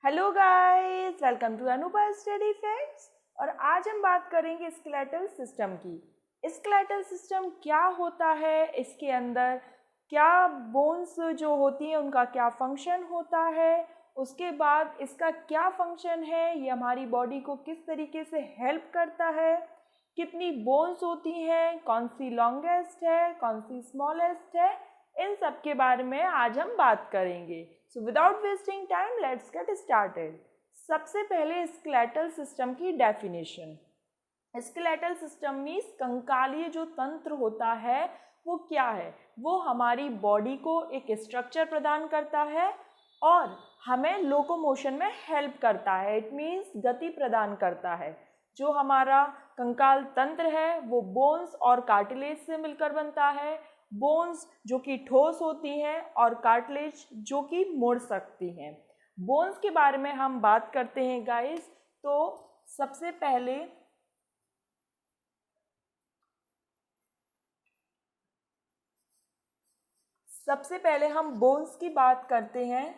Hello guys, welcome to Anubha study facts. और आज हम बात करेंगे स्केलेटल सिस्टम की। स्केलेटल सिस्टम क्या होता है, इसके अंदर क्या बोन्स जो होती हैं उनका क्या फंक्शन होता है, उसके बाद इसका क्या फंक्शन है, ये हमारी बॉडी को किस तरीके से हेल्प करता है, कितनी बोन्स होती हैं, कौन सी लॉन्गेस्ट है, कौन सी स्मॉलेस्ट है, इन सब के बारे में आज हम बात करेंगे। So without wasting time let's get started. सबसे पहले स्केलेटल सिस्टम की डेफिनेशन। स्केलेटल सिस्टम मीन्स कंकालीय जो तंत्र होता है वो क्या है, वो हमारी बॉडी को एक स्ट्रक्चर प्रदान करता है और हमें लोकोमोशन में हेल्प करता है। इट मीन्स गति प्रदान करता है। जो हमारा कंकाल तंत्र है वो बोन्स और कार्टिलेज से मिलकर बनता है। बोन्स जो कि ठोस होती हैं और कार्टिलेज जो कि मुड़ सकती हैं। बोन्स के बारे में हम बात करते हैं गाइस, तो सबसे पहले हम बोन्स की बात करते हैं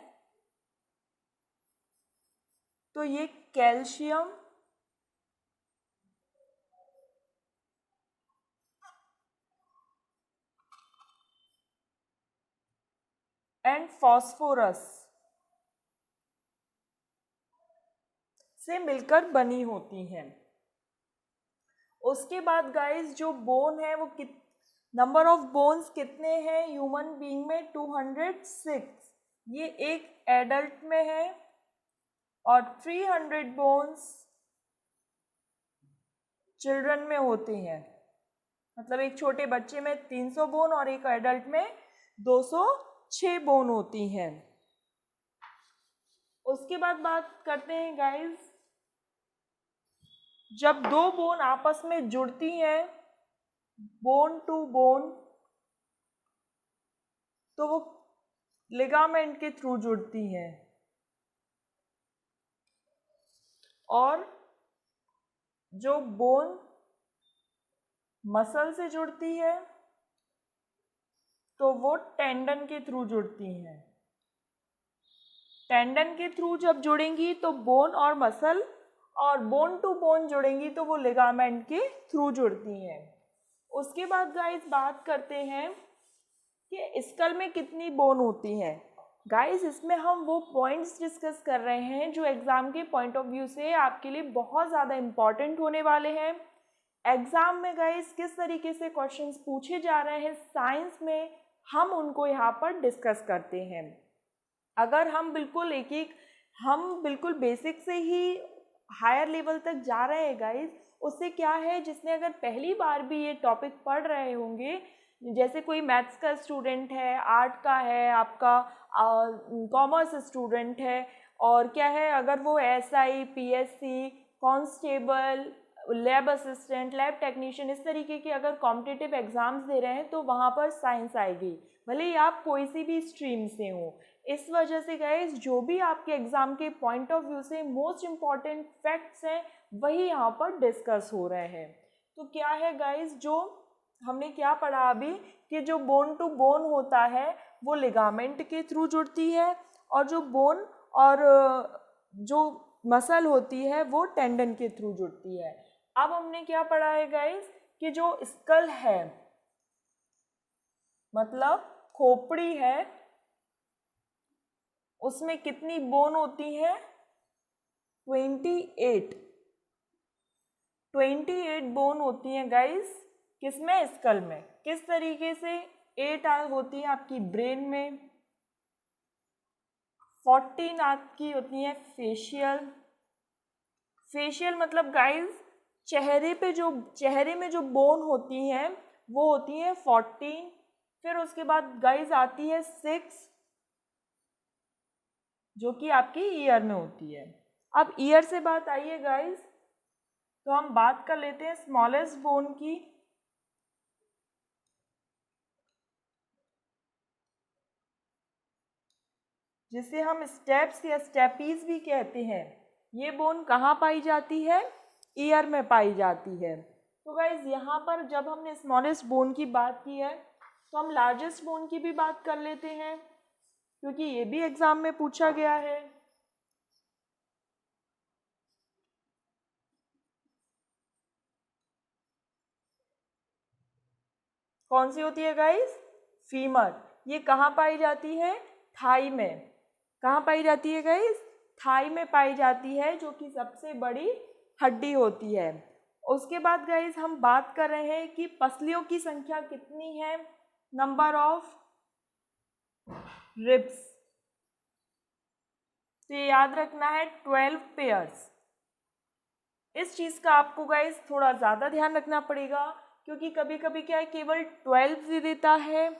तो ये कैल्शियम एंड फॉस्फोरस से मिलकर बनी होती हैं। उसके बाद गाइस जो बोन है वो नंबर ऑफ बोन्स कितने हैं ह्यूमन बीइंग में? 206। ये एक एडल्ट में है और 300 बोन्स चिल्ड्रन में होते हैं। मतलब एक छोटे बच्चे में 300 बोन और एक एडल्ट में 206 बोन होती हैं। उसके बाद बात करते हैं गाइस, जब दो बोन आपस में जुड़ती हैं बोन टू बोन तो वो लिगामेंट के थ्रू जुड़ती हैं और जो बोन मसल से जुड़ती है तो वो टेंडन के थ्रू जुड़ती हैं। टेंडन के थ्रू जब जुड़ेंगी तो बोन और मसल, और बोन टू बोन जुड़ेंगी तो वो लिगामेंट के थ्रू जुड़ती हैं। उसके बाद गाइस बात करते हैं कि स्कल में कितनी बोन होती हैं। गाइस इसमें हम वो पॉइंट्स डिस्कस कर रहे हैं जो एग्ज़ाम के पॉइंट ऑफ व्यू से आपके लिए बहुत ज़्यादा इम्पॉर्टेंट होने वाले हैं। एग्ज़ाम में गाइस किस तरीके से क्वेश्चंस पूछे जा रहे हैं साइंस में, हम उनको यहाँ पर डिस्कस करते हैं। अगर हम बिल्कुल बेसिक से ही हायर लेवल तक जा रहे हैं गाइस, उससे क्या है, जिसने अगर पहली बार भी ये टॉपिक पढ़ रहे होंगे, जैसे कोई मैथ्स का स्टूडेंट है, आर्ट का है, आपका कॉमर्स स्टूडेंट है, और क्या है, अगर वो SI, PSC, constable, lab assistant, lab technician, इस तरीके के अगर कॉम्पिटिटिव एग्ज़ाम्स दे रहे हैं तो वहाँ पर साइंस आएगी, भले ही आप कोई सी भी स्ट्रीम से हो। इस वजह से गाइस जो भी आपके एग्ज़ाम के पॉइंट ऑफ व्यू से मोस्ट इम्पॉर्टेंट फैक्ट्स हैं वही यहाँ पर डिस्कस हो रहे हैं। तो क्या है गाइस, जो हमने क्या पढ़ा अभी, कि जो बोन टू बोन होता है वो लिगामेंट के थ्रू जुड़ती है और जो बोन और जो मसल होती है वो टेंडन के थ्रू जुड़ती है। अब हमने क्या पढ़ा है गाइस, कि जो स्कल है मतलब खोपड़ी है, उसमें कितनी बोन होती है? 28 बोन होती हैं गाइस। किसमें? स्कल में। किस तरीके से? 8 होती है आपकी ब्रेन में, 14 आपकी होती है फेशियल मतलब गाइस चेहरे में जो बोन होती हैं वो होती हैं 14। फिर उसके बाद गाइस आती है 6 जो कि आपकी ईयर में होती है। अब ईयर से बात आई है गाइस, तो हम बात कर लेते हैं स्मॉलेस्ट बोन की। जिसे हम स्टेप्स या स्टेपीज भी कहते हैं। ये बोन कहाँ पाई जाती है? ईयर में पाई जाती है। तो गाइज यहाँ पर जब हमने स्मॉलेस्ट बोन की बात की है तो हम लार्जेस्ट बोन की भी बात कर लेते हैं, क्योंकि ये भी एग्जाम में पूछा गया है। कौन सी होती है गाइस? फीमर। ये कहाँ पाई जाती है? थाई में। कहाँ पाई जाती है गाइस? थाई में पाई जाती है, जो कि सबसे बड़ी हड्डी होती है। उसके बाद गाइस हम बात कर रहे हैं कि पसलियों की संख्या कितनी है, नंबर ऑफ रिब्स। तो ये याद रखना है 12 पेयर्स। इस चीज़ का आपको गाइस थोड़ा ज़्यादा ध्यान रखना पड़ेगा, क्योंकि कभी कभी क्या है केवल 12 दे देता है,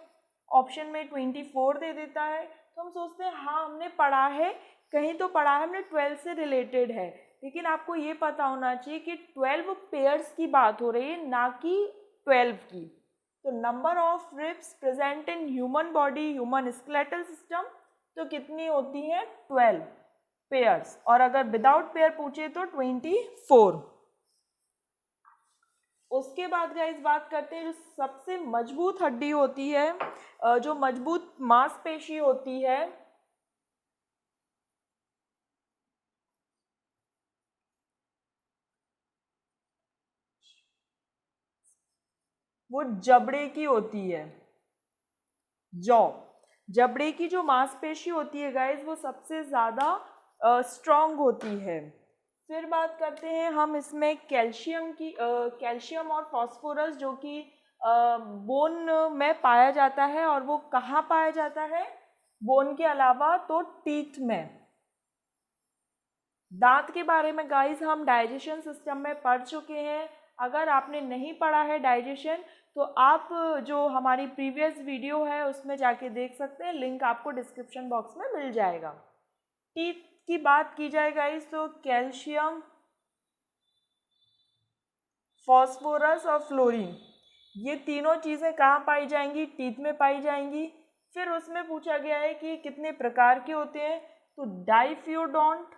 ऑप्शन में 24 दे देता है, तो हम सोचते हैं हाँ हमने पढ़ा है, कहीं तो पढ़ा है हमने 12 से रिलेटेड है, लेकिन आपको ये पता होना चाहिए कि 12 पेयर्स की बात हो रही है, ना कि 12 की। तो number of ribs present in human body, human skeletal system, तो कितनी होती है? 12 पेयर्स। और अगर विदाउट पेयर पूछे तो 24। उसके बाद गाइस बात करते हैं जो सबसे मजबूत हड्डी होती है, जो मजबूत मांसपेशी होती है, वो जबड़े की होती है। जॉ। जबड़े की जो मांसपेशी होती है गाइस, वो सबसे ज़्यादा स्ट्रॉन्ग होती है। फिर बात करते हैं हम इसमें कैल्शियम की, कैल्शियम और फास्फोरस जो कि बोन में पाया जाता है, और वो कहाँ पाया जाता है बोन के अलावा? तो टीथ में। दांत के बारे में गाइस हम डाइजेशन सिस्टम में पढ़ चुके हैं। अगर आपने नहीं पढ़ा है डाइजेशन, तो आप जो हमारी प्रीवियस वीडियो है उसमें जाके देख सकते हैं, लिंक आपको डिस्क्रिप्शन बॉक्स में मिल जाएगा। टीथ की बात की जाए गाइस, तो कैल्शियम, फास्फोरस और फ्लोरीन, ये तीनों चीज़ें कहाँ पाई जाएंगी? टीथ में पाई जाएंगी। फिर उसमें पूछा गया है कि कितने प्रकार के होते हैं, तो डाइफ्यूडोंट,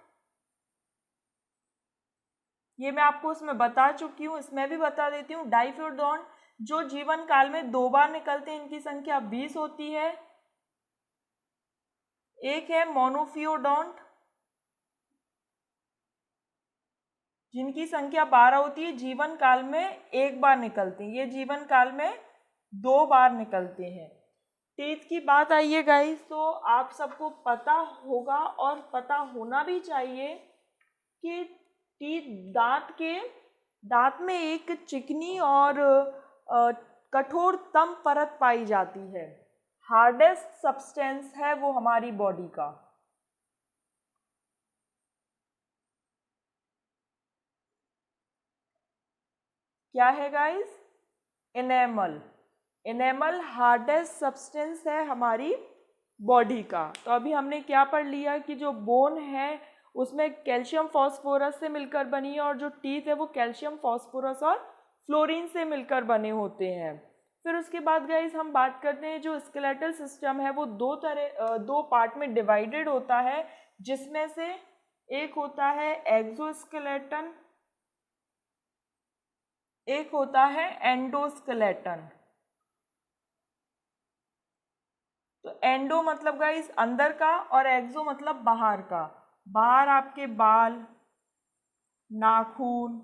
ये मैं आपको उसमें बता चुकी हूँ, इसमें भी बता देती हूँ। डाइफ्यूडोंट जो जीवन काल में 2 बार निकलते हैं, इनकी संख्या 20 होती है। एक है मोनोफियोडोंट, जिनकी संख्या 12 होती है, जीवन काल में 1 बार निकलते हैं, ये जीवन काल में 2 बार निकलते हैं। टीथ की बात आई है गाइस, तो आप सबको पता होगा और पता होना भी चाहिए कि टीथ, दांत में एक चिकनी और कठोर तम परत पाई जाती है, हार्डेस्ट सब्सटेंस है वो हमारी बॉडी का। क्या है guys? Enamel. Enamel hardest substance है हमारी बॉडी का। तो अभी हमने क्या पढ़ लिया कि जो बोन है उसमें कैल्शियम फास्फोरस से मिलकर बनी है, और जो टीथ है वो कैल्शियम फास्फोरस और फ्लोरीन से मिलकर बने होते हैं। फिर उसके बाद गाइस हम बात करते हैं जो स्केलेटल सिस्टम है वो दो पार्ट में डिवाइडेड होता है, जिसमें से एक होता है एक्सोस्केलेटन, एक होता है एंडोस्केलेटन। तो एंडो मतलब गाइस अंदर का, और एक्सो मतलब बाहर का। बाहर आपके बाल, नाखून,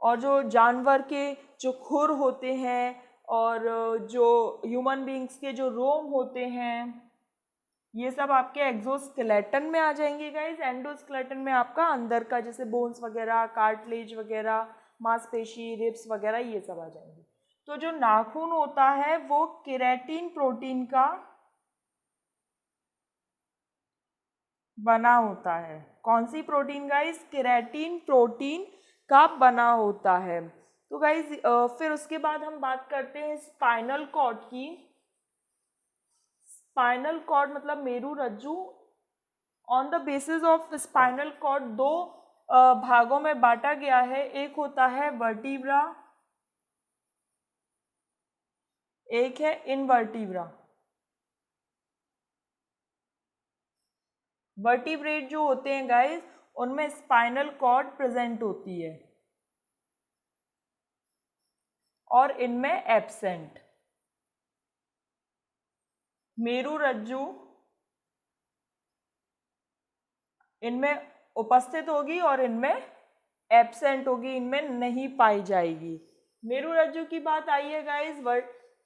और जो जानवर के जो खुर होते हैं, और जो ह्यूमन बींग्स के जो रोम होते हैं, ये सब आपके एक्सोस्केलेटन में आ जाएंगे गाइस। एंडोस्केलेटन में आपका अंदर का, जैसे बोन्स वगैरह, कार्टिलेज वगैरह, मांसपेशी, रिब्स वगैरह, ये सब आ जाएंगे। तो जो नाखून होता है वो केराटिन प्रोटीन का बना होता है। कौन सी प्रोटीन गाइस? केराटिन प्रोटीन का बना होता है। तो गाइस फिर उसके बाद हम बात करते हैं स्पाइनल कॉर्ड की। स्पाइनल कॉर्ड मतलब मेरू रज्जु। On the basis of spinal cord दो भागों में बांटा गया है। एक होता है वर्टिब्रा, एक है इनवर्टिब्रा। वर्टिब्रेट जो होते हैं गाइस, उनमें स्पाइनल कॉर्ड प्रेजेंट होती है, और इनमें एब्सेंट। मेरू रज्जु इनमें उपस्थित होगी और इनमें एब्सेंट होगी, इनमें नहीं पाई जाएगी। मेरुरज्जु की बात आई है गाइस,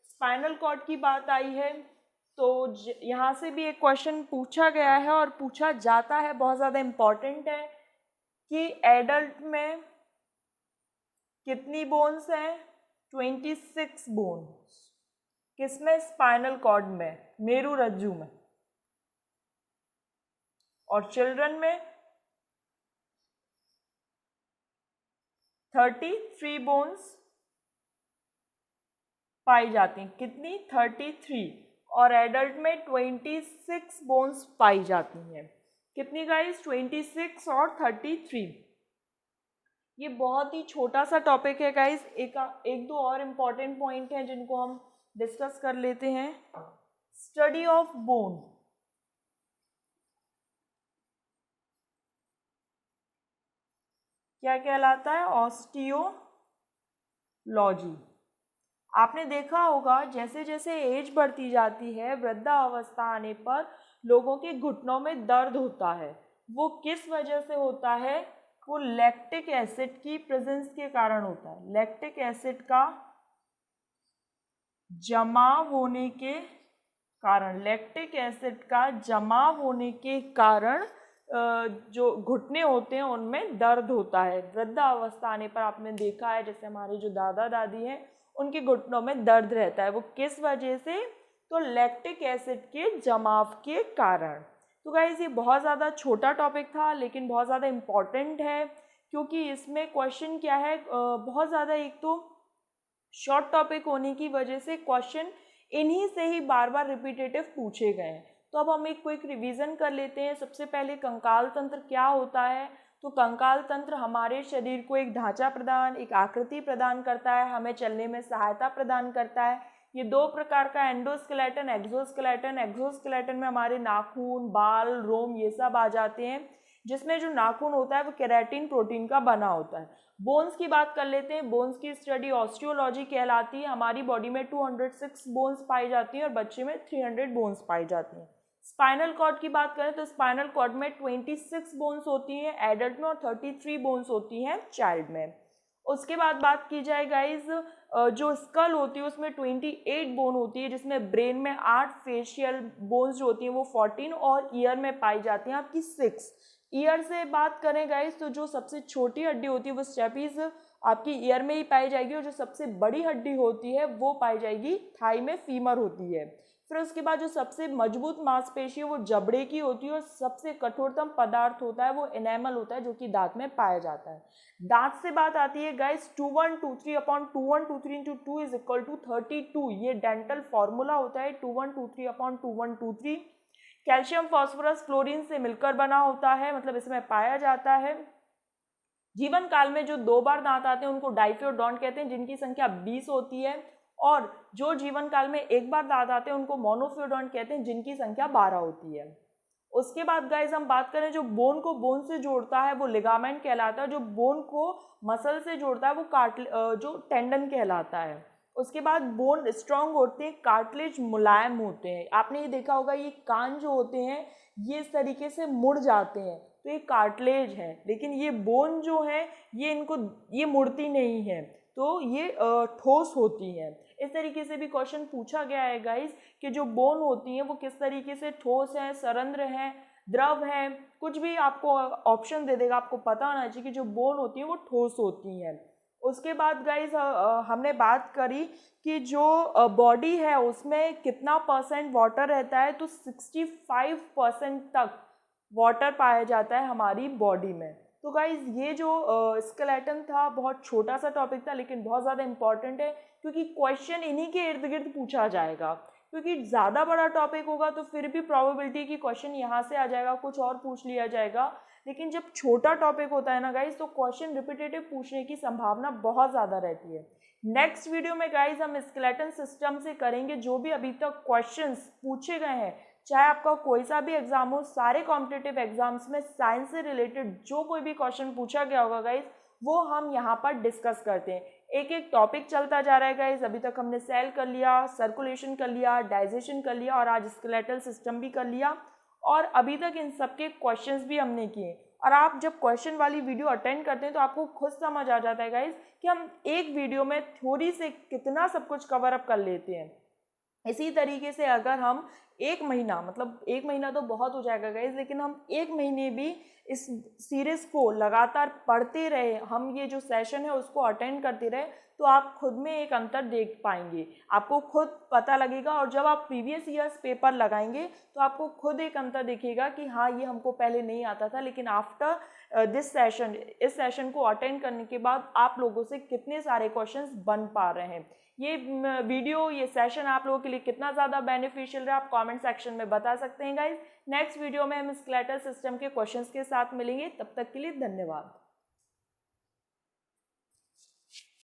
स्पाइनल कॉर्ड की बात आई है। तो यहाँ से भी एक क्वेश्चन पूछा गया है और पूछा जाता है, बहुत ज़्यादा इम्पॉर्टेंट है कि एडल्ट में कितनी बोन्स हैं? 26 बोन्स। किसमें? स्पाइनल कॉर्ड में, मेरुरज्जु में। और चिल्ड्रन में 33 बोन्स पाई जाती हैं। कितनी? 33। और एडल्ट में 26 बोन्स पाई जाती हैं। कितनी गाइस? 26 और 33। ये बहुत ही छोटा सा टॉपिक है गाइस। एक दो और इम्पॉर्टेंट पॉइंट हैं जिनको हम डिस्कस कर लेते हैं। Study of bone. क्या कहलाता है? ऑस्टियोलॉजी। आपने देखा होगा जैसे जैसे एज बढ़ती जाती है, वृद्धावस्था आने पर लोगों के घुटनों में दर्द होता है। वो किस वजह से होता है? वो लैक्टिक एसिड की प्रेजेंस के कारण होता है। लैक्टिक एसिड का जमाव होने के कारण, लैक्टिक एसिड का जमाव होने के कारण जो घुटने होते हैं उनमें दर्द होता है। वृद्धावस्था आने पर आपने देखा है, जैसे हमारे जो दादा दादी हैं उनके घुटनों में दर्द रहता है। वो किस वजह से? तो लैक्टिक एसिड के जमाव के कारण। तो गाइस ये बहुत ज़्यादा छोटा टॉपिक था लेकिन बहुत ज़्यादा इम्पॉर्टेंट है, क्योंकि इसमें क्वेश्चन क्या है, बहुत ज़्यादा, एक तो शॉर्ट टॉपिक होने की वजह से क्वेश्चन इन्हीं से ही बार बार रिपीटेटिव पूछे गए हैं। तो अब हम एक क्विक रिवीजन कर लेते हैं। सबसे पहले कंकाल तंत्र क्या होता है? तो कंकाल तंत्र हमारे शरीर को एक ढांचा प्रदान, एक आकृति प्रदान करता है, हमें चलने में सहायता प्रदान करता है। ये दो प्रकार का, एंडोस्केलेटन, एक्सोस्केलेटन। एक्सोस्केलेटन में हमारे नाखून, बाल, रोम ये सब आ जाते हैं, जिसमें जो नाखून होता है वो केराटिन प्रोटीन का बना होता है। बोन्स की बात कर लेते हैं। बोन्स की स्टडी ऑस्टियोलॉजी कहलाती है। हमारी बॉडी में 206 बोन्स पाई जाती हैं और बच्चे में 300 बोन्स पाई जाती हैं। स्पाइनल कॉर्ड की बात करें तो स्पाइनल कॉर्ड में 26 बोन्स होती हैं एडल्ट में और 33 बोन्स होती हैं चाइल्ड में। उसके बाद बात की जाए गाइज, जो स्कल होती है उसमें 28 बोन होती है, जिसमें ब्रेन में 8, फेशियल बोन्स जो होती हैं वो 14 और ईयर में पाई जाती हैं आपकी 6। ईयर से बात करें गाइस तो जो सबसे छोटी हड्डी होती है वो स्टेपीज आपकी ईयर में ही पाई जाएगी, और जो सबसे बड़ी हड्डी होती है वो पाई जाएगी थाई में, फीमर होती है। फिर उसके बाद जो सबसे मजबूत मांसपेशी है वो जबड़े की होती है, और सबसे कठोरतम पदार्थ होता है वो एनेमल होता है, जो कि दांत में पाया जाता है। दांत से बात आती है guys, 2123 upon 2123 into 2 is equal to 32। ये डेंटल फॉर्मूला होता है, 2123 अपॉन 2123। कैल्शियम, फास्फोरस, क्लोरीन से मिलकर बना होता है, मतलब इसमें पाया जाता है। जीवन काल में जो 2 बार दांत आते हैं उनको डाइफियोडोंट कहते हैं, जिनकी संख्या 20 होती है, और जो जीवन काल में 1 बार दांत आते हैं उनको मोनोफियोडोंट कहते हैं, जिनकी संख्या 12 होती है। उसके बाद गाइज हम बात करें जो बोन को बोन से जोड़ता है वो लिगामेंट कहलाता है, जो बोन को मसल से जोड़ता है वो जो टेंडन कहलाता है। उसके बाद बोन स्ट्रांग होते हैं, कार्टिलेज मुलायम होते हैं। आपने ये देखा होगा ये कान जो होते हैं ये इस तरीके से मुड़ जाते हैं, तो ये कार्टिलेज है, लेकिन ये बोन जो है ये मुड़ती नहीं है, तो ये ठोस होती है। इस तरीके से भी क्वेश्चन पूछा गया है गाइस कि जो बोन होती हैं वो किस तरीके से ठोस है, सरंध्र है, द्रव है, कुछ भी आपको ऑप्शन दे देगा। आपको पता होना चाहिए कि जो बोन होती है वो ठोस होती हैं। उसके बाद गाइस हमने बात करी कि जो बॉडी है उसमें कितना % वाटर रहता है, तो 65% तक वाटर पाया जाता है हमारी बॉडी में। तो गाइज ये जो स्केलेटन था बहुत छोटा सा टॉपिक था लेकिन बहुत ज़्यादा इंपॉर्टेंट है, क्योंकि क्वेश्चन इन्हीं के इर्द गिर्द पूछा जाएगा। क्योंकि ज़्यादा बड़ा टॉपिक होगा तो फिर भी प्रोबेबिलिटी कि क्वेश्चन यहाँ से आ जाएगा, कुछ और पूछ लिया जाएगा, लेकिन जब छोटा टॉपिक होता है ना गाइज तो क्वेश्चन रिपीटेटिव पूछने की संभावना बहुत ज़्यादा रहती है। नेक्स्ट वीडियो में गाइज हम स्केलेटन सिस्टम से करेंगे जो भी अभी तक क्वेश्चंस पूछे गए हैं, चाहे आपका कोई सा भी एग्जाम हो, सारे कॉम्पिटिटिव एग्जाम्स में साइंस से रिलेटेड जो कोई भी क्वेश्चन पूछा गया होगा गाइज वो हम यहाँ पर डिस्कस करते हैं। एक एक टॉपिक चलता जा रहा है गाइज। अभी तक हमने सेल कर लिया, सर्कुलेशन कर लिया, डाइजेशन कर लिया और आज स्केलेटल सिस्टम भी कर लिया। और अभी तक इन सब के क्वेश्चंस भी हमने किए। और आप जब क्वेश्चन वाली वीडियो अटेंड करते हैं तो आपको खुद समझ आ जाता है गाइज कि हम एक वीडियो में थ्योरी से कितना सब कुछ कवर अप कर लेते हैं। इसी तरीके से अगर हम एक महीना, मतलब एक महीना तो बहुत हो जाएगा गाइज, लेकिन हम एक महीने भी इस सीरीज़ को लगातार पढ़ते रहे, हम ये जो सेशन है उसको अटेंड करते रहे, तो आप खुद में एक अंतर देख पाएंगे, आपको खुद पता लगेगा। और जब आप प्रीवियस ईयर्स पेपर लगाएंगे तो आपको खुद एक अंतर दिखेगा कि हाँ ये हमको पहले नहीं आता था, लेकिन आफ्टर दिस सेशन, इस सेशन को अटेंड करने के बाद आप लोगों से कितने सारे क्वेश्चंस बन पा रहे हैं। ये वीडियो, ये सेशन आप लोगों के लिए कितना ज़्यादा बेनिफिशियल रहा आप कमेंट सेक्शन में बता सकते हैं गाइज। नेक्स्ट वीडियो में हम स्केलेटल सिस्टम के क्वेश्चंस के साथ मिलेंगे, तब तक के लिए धन्यवाद।